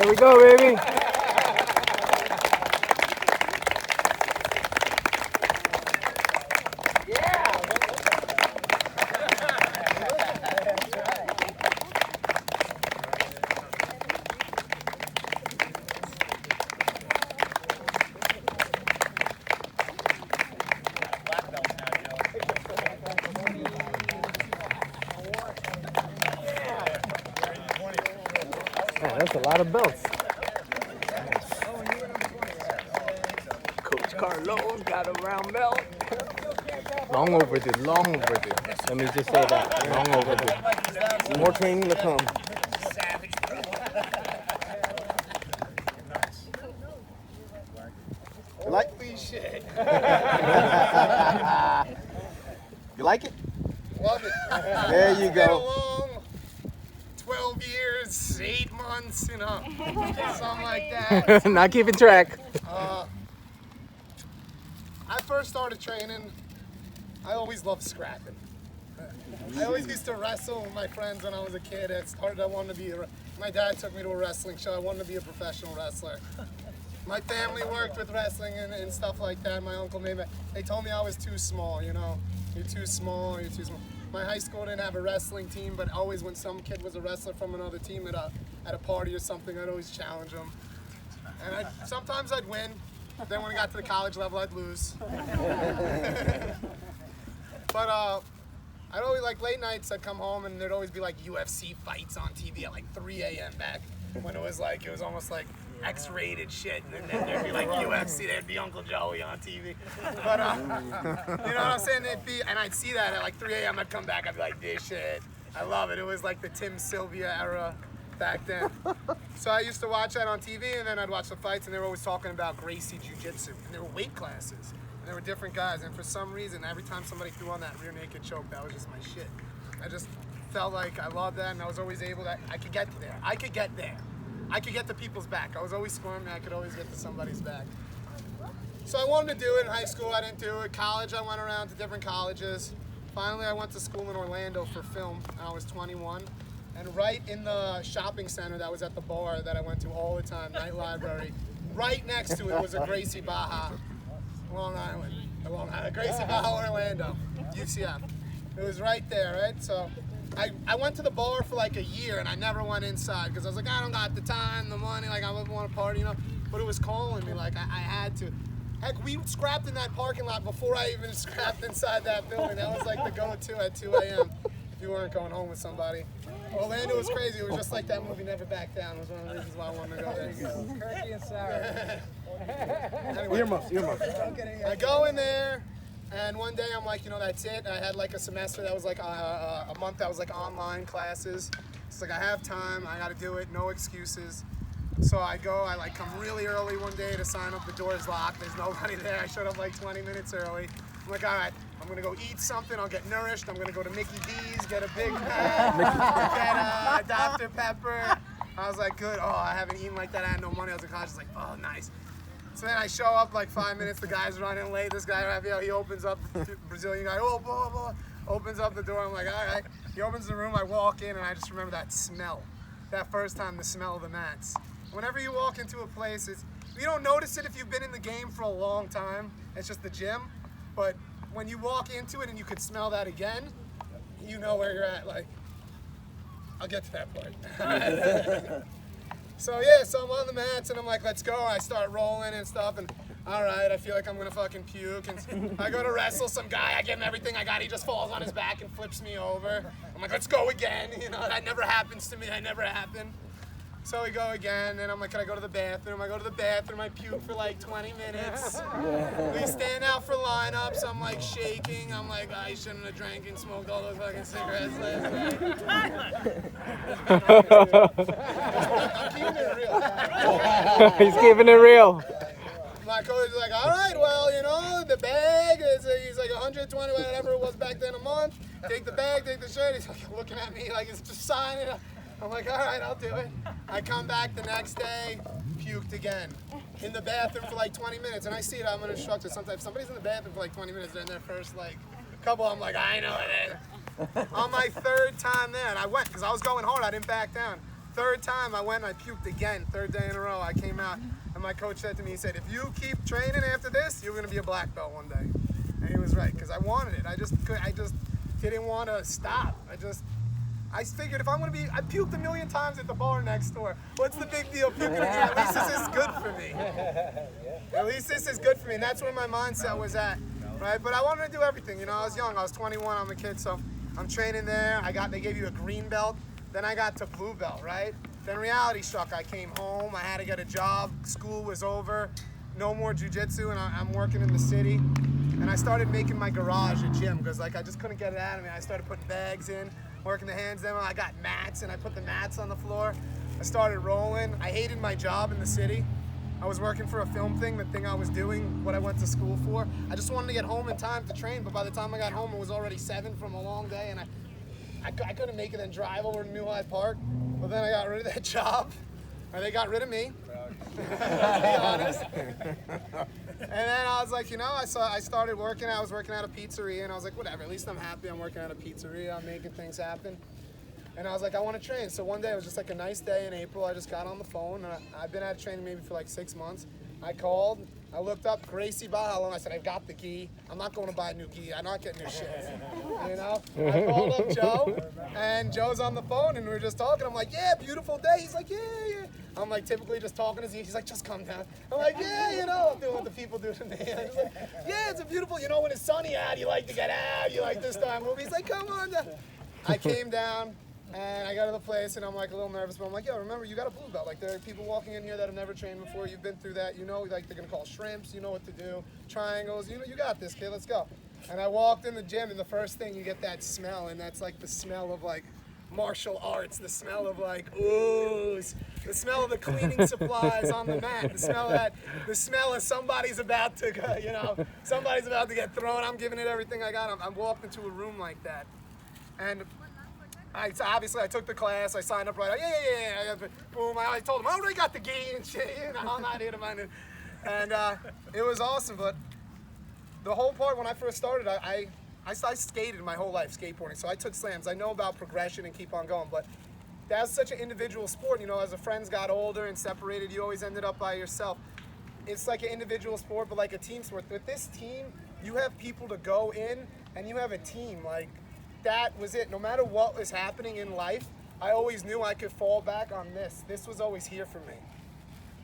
There we go, baby. Man, that's a lot of belts. Coach Carlos got a round belt. Long overdue, long overdue. Let me just say that, long overdue. More training to come. Likely shit. You like it? Love it. There you It's been a go. long 12 years, 8 months, you know, something like that. Not keeping track. I first started training, I always loved scrapping. I always used to wrestle with my friends when I was a kid. I wanted to be my dad took me to a wrestling show. I wanted to be a professional wrestler. My family worked with wrestling and stuff like that. My uncle made me. They told me I was too small, you know. You're too small, you're too small. My high school didn't have a wrestling team, but always when some kid was a wrestler from another team at a party or something, I'd always challenge them. And sometimes I'd win. Then when I got to the college level, I'd lose. But I'd always, like, late nights, I'd come home and there'd always be like UFC fights on TV at like 3 a.m. back when it was almost like X-rated shit, and then there'd be like UFC, there'd be Uncle Joey on TV. But you know what I'm saying? And I'd see that at like 3 a.m. I'd come back, I'd be like, this shit, I love it. It was like the Tim Sylvia era back then. So I used to watch that on TV, and then I'd watch the fights, and they were always talking about Gracie Jiu Jitsu, and there were weight classes, and there were different guys, and for some reason, every time somebody threw on that rear naked choke, that was just my shit. I just felt like I loved that, and I was always able to, I could get there. I could get there. I could get to people's back. I was always squirming, I could always get to somebody's back. So I wanted to do it in high school, I didn't do it. College, I went around to different colleges. Finally, I went to school in Orlando for film, and I was 21. And right in the shopping center that was at the bar that I went to all the time, Night Library, right next to it was a Gracie Barra, Long Island, Gracie Barra, Orlando, UCF. It was right there, right? So I went to the bar for like a year, and I never went inside because I was like, I don't got the time, the money, like I wouldn't want to party, you know. But it was calling me, like I had to. Heck, we scrapped in that parking lot before I even scrapped inside that building. That was like the go-to at 2 a.m. if you weren't going home with somebody. Orlando was crazy. It was just like that movie Never Back Down. It was one of the reasons why I wanted to go there. Turkey and sour. Anyway, Earmuffs. I go in there, and one day I'm like, you know, that's it. I had like a semester that was like a month that was like online classes. It's like I have time. I got to do it. No excuses. So I go. I like come really early one day to sign up. The door's locked. There's nobody there. I showed up like 20 minutes early. I'm like, all right. I'm gonna go eat something, I'll get nourished, I'm gonna go to Mickey D's, get a Big Mac, get a Dr. Pepper. I was like, good, I haven't eaten like that, I had no money, I was in college, I was like, oh, nice. So then I show up like 5 minutes, the guy's running late, this guy, he opens up, Brazilian guy, blah, blah, opens up the door, I'm like, all right. He opens the room, I walk in, and I just remember that smell. That first time, the smell of the mats. Whenever you walk into a place, you don't notice it if you've been in the game for a long time, it's just the gym, but when you walk into it and you could smell that again, you know where you're at. Like, I'll get to that part. So I'm on the mats and I'm like, let's go. I start rolling and stuff, and all right, I feel like I'm gonna fucking puke. And I go to wrestle some guy. I give him everything I got. He just falls on his back and flips me over. I'm like, let's go again. You know, that never happens to me. That never happened. So we go again, and I'm like, can I go to the bathroom? I go to the bathroom, I puke for like 20 minutes. We stand out for lineups, I'm like shaking. I'm like, I shouldn't have drank and smoked all those fucking cigarettes last night. I'm keeping it real. He's keeping it real. My coach is like, all right, well, you know, the bag is, he's like 120, whatever it was back then a month. Take the bag, take the shirt. He's like looking at me like it's just signing. I'm like, all right, I'll do it. I come back the next day, puked again. In the bathroom for like 20 minutes. And I see it, I'm an instructor. Sometimes if somebody's in the bathroom for like 20 minutes, they're in their first like couple, I'm like, I know it. On my third time there, and I went, because I was going hard, I didn't back down. Third time I went and I puked again. Third day in a row I came out and my coach said to me, he said, if you keep training after this, you're going to be a black belt one day. And he was right because I wanted it. I just didn't want to stop. I figured if I'm going to be, I puked a million times at the bar next door. What's the big deal puking again? At least this is good for me. At least this is good for me. And that's where my mindset was at, right? But I wanted to do everything. You know, I was young. I was 21. I'm a kid, so I'm training there. They gave you a green belt. Then I got to blue belt, right? Then reality struck. I came home. I had to get a job. School was over. No more jiu-jitsu, and I'm working in the city. And I started making my garage a gym because I just couldn't get it out of me. I started putting bags in, working the hands down. I got mats, and I put the mats on the floor. I started rolling. I hated my job in the city. I was working for a film thing, the thing I was doing, what I went to school for. I just wanted to get home in time to train, but by the time I got home, it was already 7 from a long day, and I couldn't make it and drive over to New Hyde Park. But then I got rid of that job, or they got rid of me, to be honest. And then I was like, you know, I started working. I was working at a pizzeria, and I was like, whatever, at least I'm happy I'm working at a pizzeria. I'm making things happen. And I was like, I want to train. So one day, it was just like a nice day in April. I just got on the phone, and I've been at training maybe for like 6 months. I called. I looked up Gracie, Barra, and I said, I've got the gi. I'm not going to buy a new gi. I'm not getting new shit. You know? I called up Joe, and Joe's on the phone, and we were just talking. I'm like, yeah, beautiful day. He's like, yeah. I'm like typically just talking to Z. He's like, just calm down. I'm like, yeah, you know, I'm doing what the people do to me. And I'm like, yeah, it's a beautiful, you know, when it's sunny out, you like to get out. You like this time movie. He's like, come on down. I came down. And I got to the place, and I'm like a little nervous, but I'm like, yo, remember, you got a blue belt. Like, there are people walking in here that have never trained before. You've been through that. You know, like, they're going to call shrimps. You know what to do. Triangles. You know, you got this, kid. Let's go. And I walked in the gym, and the first thing, you get that smell, and that's, like, the smell of, like, martial arts. The smell of, like, ooze. The smell of the cleaning supplies on the mat. The smell of somebody's about to, you know, somebody's about to get thrown. I'm giving it everything I got. I'm walked into a room like that. And I took the class. I signed up right. Yeah. Boom. I told them I already got the gi and shit. You know, I'm not here to mind it. And it was awesome. But the whole part when I first started, I skated my whole life, skateboarding. So I took slams. I know about progression and keep on going. But that's such an individual sport. You know, as the friends got older and separated, you always ended up by yourself. It's like an individual sport, but like a team sport. With this team, you have people to go in, and you have a team. Like, that was it. No matter what was happening in life, I always knew I could fall back on this. This was always here for me.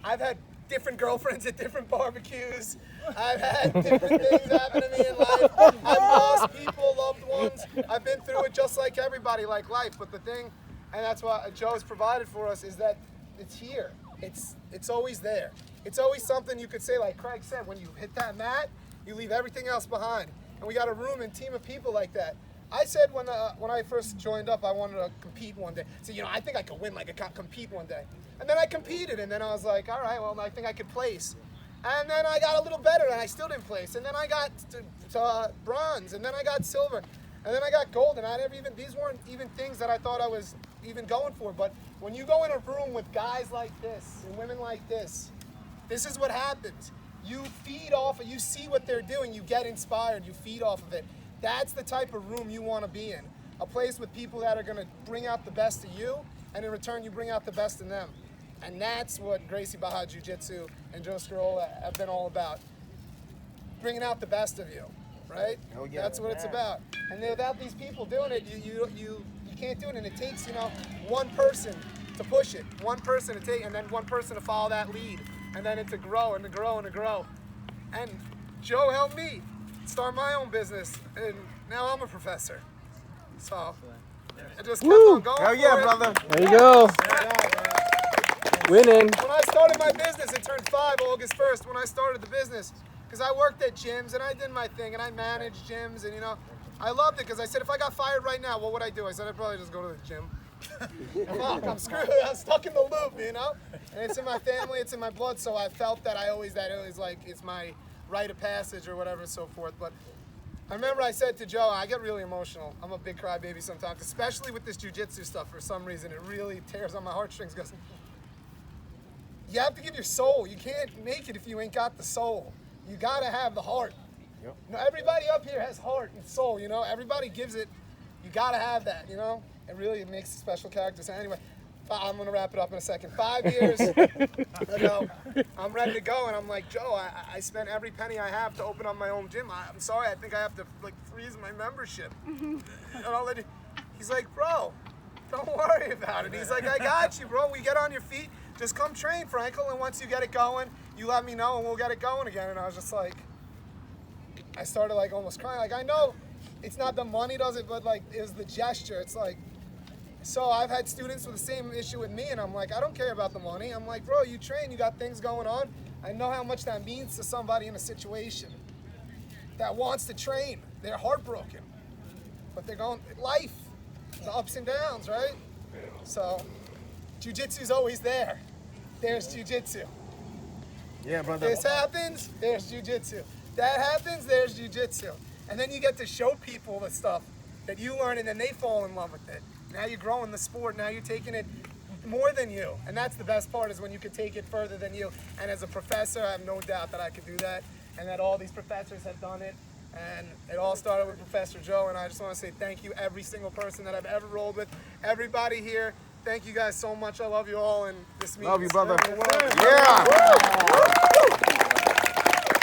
I've had different girlfriends at different barbecues. I've had different things happen to me in life. I've lost people, loved ones. I've been through it just like everybody, like life. But the thing, and that's what Joe's provided for us, is that it's here. It's always there. It's always something you could say, like Craig said, when you hit that mat, you leave everything else behind. And we got a room and team of people like that. I said when I first joined up, I wanted to compete one day. So, you know, I think I could win, like compete one day. And then I competed, and then I was like, all right, well, I think I could place. And then I got a little better, and I still didn't place. And then I got to bronze, and then I got silver, and then I got gold. And these weren't even things that I thought I was even going for. But when you go in a room with guys like this and women like this is what happens. You feed off it. You see what they're doing. You get inspired. You feed off of it. That's the type of room you want to be in. A place with people that are going to bring out the best of you, and in return, you bring out the best in them. And that's what Gracie Barra Jiu Jitsu and Joe Scarola have been all about. Bringing out the best of you, right? Oh, yeah. That's what it's about. And without these people doing it, you can't do it. And it takes, you know, one person to push it, one person to take, and then one person to follow that lead, and then it to grow and to grow and to grow. And Joe helped me start my own business, and now I'm a professor. So I just kept on going. Hell yeah, brother. There you go. Winning. When I started my business, it turned 5 August 1st when I started the business, because I worked at gyms and I did my thing and I managed gyms, and you know, I loved it because I said if I got fired right now, what would I do? I said I'd probably just go to the gym. Fuck, I'm screwed. I'm stuck in the loop, you know? And it's in my family, it's in my blood, so I felt that it was like, it's my rite of passage or whatever and so forth. But I remember I said to Joe, I get really emotional. I'm a big crybaby sometimes, especially with this jiu-jitsu stuff. For some reason, it really tears on my heartstrings because you have to give your soul. You can't make it if you ain't got the soul. You got to have the heart. Yep. You know, everybody up here has heart and soul, you know? Everybody gives it. You got to have that, you know? It really makes a special character. So anyway, I'm gonna wrap it up in a second. 5 years ago, I'm ready to go, and I'm like, Joe, I spent every penny I have to open up my own gym. I'm sorry, I think I have to like freeze my membership. And I'll let you. He's like, bro, don't worry about it. He's like, I got you, bro. We get on your feet. Just come train, Frankel, and once you get it going, you let me know, and we'll get it going again. And I was just like, I started like almost crying. Like, I know it's not the money does it, but like it was the gesture. It's like. So I've had students with the same issue with me, and I'm like, I don't care about the money. I'm like, bro, you train, you got things going on. I know how much that means to somebody in a situation that wants to train. They're heartbroken, but they're going, life, the ups and downs, right? So jiu-jitsu's always there. There's jiu-jitsu. Yeah, brother. This happens, there's jiu-jitsu. That happens, there's jiu-jitsu. And then you get to show people the stuff that you learn, and then they fall in love with it. Now you're growing the sport. Now you're taking it more than you. And that's the best part, is when you can take it further than you. And as a professor, I have no doubt that I could do that, and that all these professors have done it. And it all started with Professor Joe, and I just want to say thank you, every single person that I've ever rolled with, everybody here. Thank you guys so much. I love you all, and this means Love you, brother. the world. Yeah.